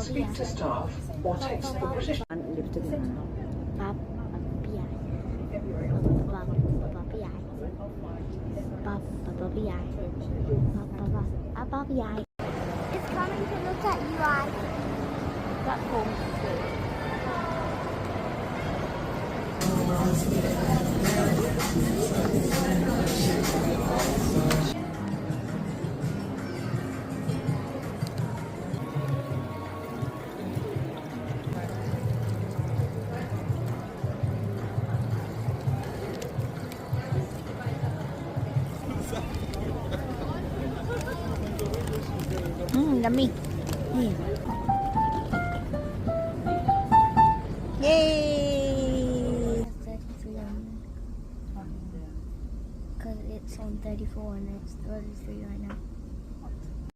speak to staff, or text the British. Pop, it's coming to look at you, I. That's home. Lamig. Yay! 33 because it's on 34 and it's 33 right now.